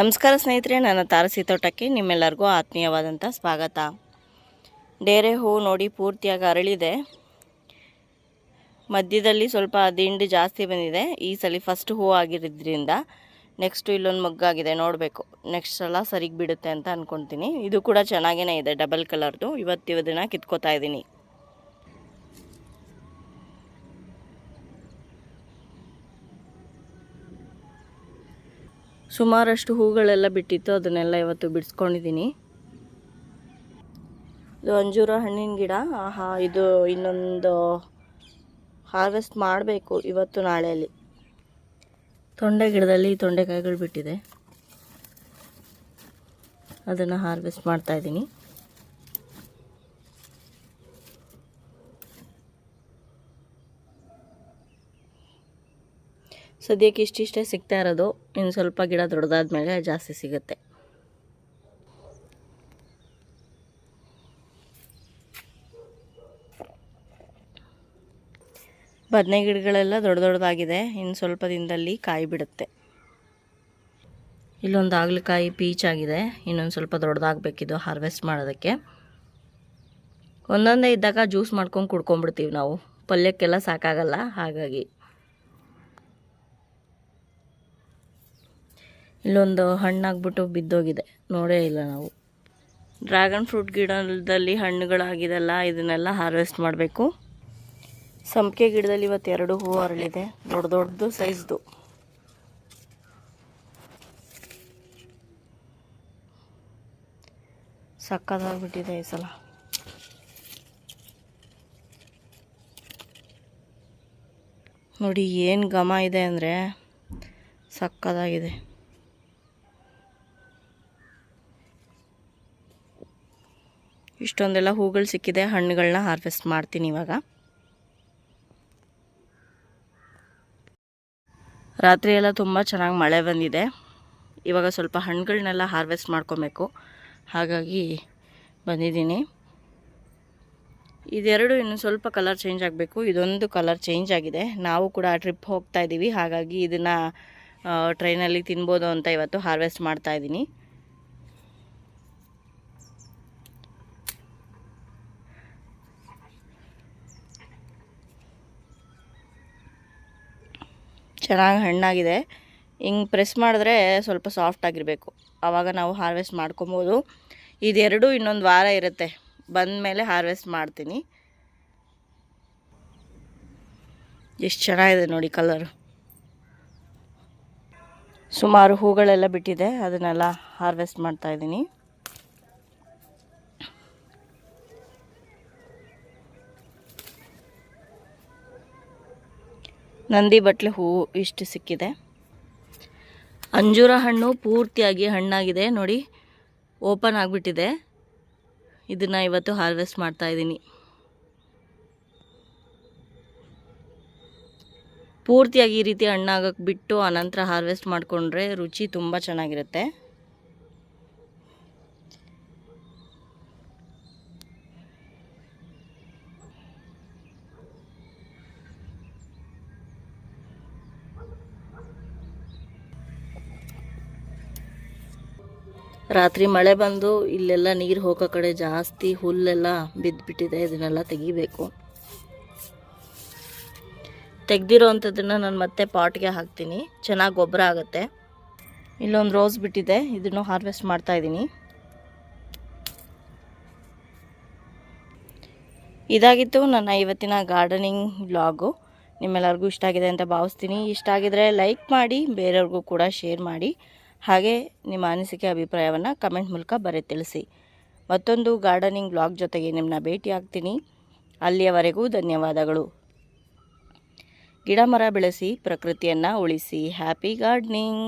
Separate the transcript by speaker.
Speaker 1: ನಮಸ್ಕಾರ ಸ್ನೇಹಿತರೆ, ನನ್ನ ತಾರಸಿ ತೋಟಕ್ಕೆ ನಿಮ್ಮೆಲ್ಲರಿಗೂ ಆತ್ಮೀಯವಾದಂಥ ಸ್ವಾಗತ. ಡೇರೆ ಹೂವು ನೋಡಿ ಪೂರ್ತಿಯಾಗಿ ಅರಳಿದೆ. ಮಧ್ಯದಲ್ಲಿ ಸ್ವಲ್ಪ ದಿಂಡು ಜಾಸ್ತಿ ಬಂದಿದೆ. ಈ ಸಲ ಫಸ್ಟ್ ಹೂವು ಆಗಿರೋದ್ರಿಂದ ನೆಕ್ಸ್ಟು ಇಲ್ಲೊಂದು ಮೊಗ್ಗಾಗಿದೆ, ನೋಡಬೇಕು ನೆಕ್ಸ್ಟ್ ಸಲ ಸರಿಗೆ ಬಿಡುತ್ತೆ ಅಂತ ಅಂದ್ಕೊಳ್ತೀನಿ. ಇದು ಕೂಡ ಚೆನ್ನಾಗೇ ಇದೆ, ಡಬಲ್ ಕಲರ್ದು. ಇವತ್ತಿನ ಕಿತ್ಕೋತಾ ಇದ್ದೀನಿ. ಸುಮಾರಷ್ಟು ಹೂಗಳೆಲ್ಲ ಬಿಟ್ಟಿತ್ತು, ಅದನ್ನೆಲ್ಲ ಇವತ್ತು ಬಿಡಿಸ್ಕೊಂಡಿದ್ದೀನಿ. ಇದು ಅಂಜೂರ ಹಣ್ಣಿನ ಗಿಡ. ಇದು ಇನ್ನೊಂದು ಹಾರ್ವೆಸ್ಟ್ ಮಾಡಬೇಕು ಇವತ್ತು ನಾಳೆಯಲ್ಲಿ. ತೊಂಡೆ ಗಿಡದಲ್ಲಿ ತೊಂಡೆಕಾಯಿಗಳು ಬಿಟ್ಟಿದೆ, ಅದನ್ನು ಹಾರ್ವೆಸ್ಟ್ ಮಾಡ್ತಾಯಿದ್ದೀನಿ. ಸದ್ಯಕ್ಕೆ ಇಷ್ಟಿಷ್ಟೇ ಸಿಗ್ತಾ ಇರೋದು. ಇನ್ನು ಸ್ವಲ್ಪ ಗಿಡ ದೊಡ್ಡದಾದ ಮೇಲೆ ಜಾಸ್ತಿ ಸಿಗುತ್ತೆ. ಬದನೆ ಗಿಡಗಳೆಲ್ಲ ದೊಡ್ಡದಾಗಿದೆ. ಇನ್ನು ಸ್ವಲ್ಪ ದಿನದಲ್ಲಿ ಕಾಯಿ ಬಿಡುತ್ತೆ. ಇಲ್ಲೊಂದು ಹಾಗಲಕಾಯಿ ಪೀಚ್ ಆಗಿದೆ, ಇನ್ನೊಂದು ಸ್ವಲ್ಪ ದೊಡ್ಡದಾಗಬೇಕಿದು ಹಾರ್ವೆಸ್ಟ್ ಮಾಡೋದಕ್ಕೆ. ಒಂದೊಂದೇ ಇದ್ದಾಗ ಜ್ಯೂಸ್ ಮಾಡ್ಕೊಂಡು ಕುಡ್ಕೊಂಡ್ಬಿಡ್ತೀವಿ ನಾವು, ಪಲ್ಯಕ್ಕೆಲ್ಲ ಸಾಕಾಗಲ್ಲ. ಹಾಗಾಗಿ ಇಲ್ಲೊಂದು ಹಣ್ಣಾಗ್ಬಿಟ್ಟು ಬಿದ್ದೋಗಿದೆ, ನೋಡೇ ಇಲ್ಲ ನಾವು. ಡ್ರ್ಯಾಗನ್ ಫ್ರೂಟ್ ಗಿಡದಲ್ಲಿ ಹಣ್ಣುಗಳಾಗಿದೆಲ್ಲ, ಇದನ್ನೆಲ್ಲ ಹಾರ್ವೆಸ್ಟ್ ಮಾಡಬೇಕು. ಸಂಪಿಗೆ ಗಿಡದಲ್ಲಿ ಇವತ್ತು 2 ಹೂವು ಅರಳಿದೆ, ದೊಡ್ಡದು ಸೈಜ್ದು. ಸಕ್ಕತ್ತಾಗ್ಬಿಟ್ಟಿದೆ ಈ ಸಲ. ನೋಡಿ ಏನು ಘಮ ಇದೆ ಅಂದರೆ ಸಕ್ಕತ್ತಾಗಿದೆ. ಇಷ್ಟೊಂದೆಲ್ಲ ಹೂಗಳು ಸಿಕ್ಕಿದೆ, ಹಣ್ಣುಗಳನ್ನ ಹಾರ್ವೆಸ್ಟ್ ಮಾಡ್ತೀನಿ ಇವಾಗ. ರಾತ್ರಿ ಎಲ್ಲ ತುಂಬ ಚೆನ್ನಾಗಿ ಮಳೆ ಬಂದಿದೆ. ಇವಾಗ ಸ್ವಲ್ಪ ಹಣ್ಣುಗಳನ್ನೆಲ್ಲ ಹಾರ್ವೆಸ್ಟ್ ಮಾಡ್ಕೊಬೇಕು, ಹಾಗಾಗಿ ಬಂದಿದ್ದೀನಿ. ಇದೆರಡು ಇನ್ನು ಸ್ವಲ್ಪ ಕಲರ್ ಚೇಂಜ್ ಆಗಬೇಕು. ಇದೊಂದು ಕಲರ್ ಚೇಂಜ್ ಆಗಿದೆ. ನಾವು ಕೂಡ ಟ್ರಿಪ್ ಹೋಗ್ತಾ ಇದ್ದೀವಿ, ಹಾಗಾಗಿ ಇದನ್ನು ಟ್ರೈನಲ್ಲಿ ತಿನ್ಬೋದು ಅಂತ ಇವತ್ತು ಹಾರ್ವೆಸ್ಟ್ ಮಾಡ್ತಾಯಿದ್ದೀನಿ. ಚೆನ್ನಾಗಿ ಹಣ್ಣಾಗಿದೆ. ಹಿಂಗೆ ಪ್ರೆಸ್ ಮಾಡಿದ್ರೆ ಸ್ವಲ್ಪ ಸಾಫ್ಟ್ ಆಗಿರಬೇಕು, ಆವಾಗ ನಾವು ಹಾರ್ವೆಸ್ಟ್ ಮಾಡ್ಕೊಬೋದು. ಇದೆರಡು ಇನ್ನೊಂದು ವಾರ ಇರುತ್ತೆ, ಬಂದ ಮೇಲೆ ಹಾರ್ವೆಸ್ಟ್ ಮಾಡ್ತೀನಿ. ಎಷ್ಟು ಚೆನ್ನಾಗಿದೆ ನೋಡಿ ಕಲರು. ಸುಮಾರು ಹೂಗಳೆಲ್ಲ ಬಿಟ್ಟಿದೆ, ಅದನ್ನೆಲ್ಲ ಹಾರ್ವೆಸ್ಟ್ ಮಾಡ್ತಾಯಿದ್ದೀನಿ. ನಂದಿ ಬಟ್ಲೆ ಹೂವು ಇಷ್ಟು ಸಿಕ್ಕಿದೆ. ಅಂಜೂರ ಹಣ್ಣು ಪೂರ್ತಿಯಾಗಿ ಹಣ್ಣಾಗಿದೆ ನೋಡಿ, ಓಪನ್ ಆಗಿಬಿಟ್ಟಿದೆ. ಇದನ್ನು ಇವತ್ತು ಹಾರ್ವೆಸ್ಟ್ ಮಾಡ್ತಾಯಿದ್ದೀನಿ. ಪೂರ್ತಿಯಾಗಿ ಈ ರೀತಿ ಹಣ್ಣಾಗಕ್ಕೆ ಬಿಟ್ಟು ಆನಂತರ ಹಾರ್ವೆಸ್ಟ್ ಮಾಡಿಕೊಂಡ್ರೆ ರುಚಿ ತುಂಬ ಚೆನ್ನಾಗಿರುತ್ತೆ. ರಾತ್ರಿ ಮಳೆ ಬಂದು ಇಲ್ಲೆಲ್ಲ ನೀರು ಹೋಗೋ ಕಡೆ ಜಾಸ್ತಿ ಹುಲ್ಲೆಲ್ಲ ಬಿದ್ದುಬಿಟ್ಟಿದೆ, ಇದನ್ನೆಲ್ಲ ತೆಗಿಬೇಕು. ತೆಗೆದಿರೋ ಅಂಥದ್ದನ್ನು ನಾನು ಮತ್ತೆ ಪಾಟ್ಗೆ ಹಾಕ್ತೀನಿ, ಚೆನ್ನಾಗಿ ಗೊಬ್ಬರ ಆಗುತ್ತೆ. ಇಲ್ಲೊಂದು ರೋಸ್ ಬಿಟ್ಟಿದೆ, ಇದನ್ನು ಹಾರ್ವೆಸ್ಟ್ ಮಾಡ್ತಾಯಿದ್ದೀನಿ. ಇದಾಗಿತ್ತು ನನ್ನ ಇವತ್ತಿನ ಗಾರ್ಡನಿಂಗ್ ವ್ಲಾಗು. ನಿಮ್ಮೆಲ್ಲರಿಗೂ ಇಷ್ಟ ಆಗಿದೆ ಅಂತ ಭಾವಿಸ್ತೀನಿ. ಇಷ್ಟ ಆಗಿದರೆ ಲೈಕ್ ಮಾಡಿ, ಬೇರೆಯವ್ರಿಗೂ ಕೂಡ ಶೇರ್ ಮಾಡಿ. ಹಾಗೆ ನಿಮ್ಮ ಅನಿಸಿಕೆ ಅಭಿಪ್ರಾಯವನ್ನು ಕಮೆಂಟ್ ಮೂಲಕ ತಿಳಿಸಿ. ಮತ್ತೊಂದು ಗಾರ್ಡನಿಂಗ್ ವ್ಲಾಗ್ ಜೊತೆಗೆ ನಿಮ್ಮನ್ನ ಭೇಟಿ ಆಗ್ತೀನಿ. ಅಲ್ಲಿಯವರೆಗೂ ಧನ್ಯವಾದಗಳು. ಗಿಡ ಮರ ಬೆಳೆಸಿ, ಪ್ರಕೃತಿಯನ್ನು ಉಳಿಸಿ. Happy gardening.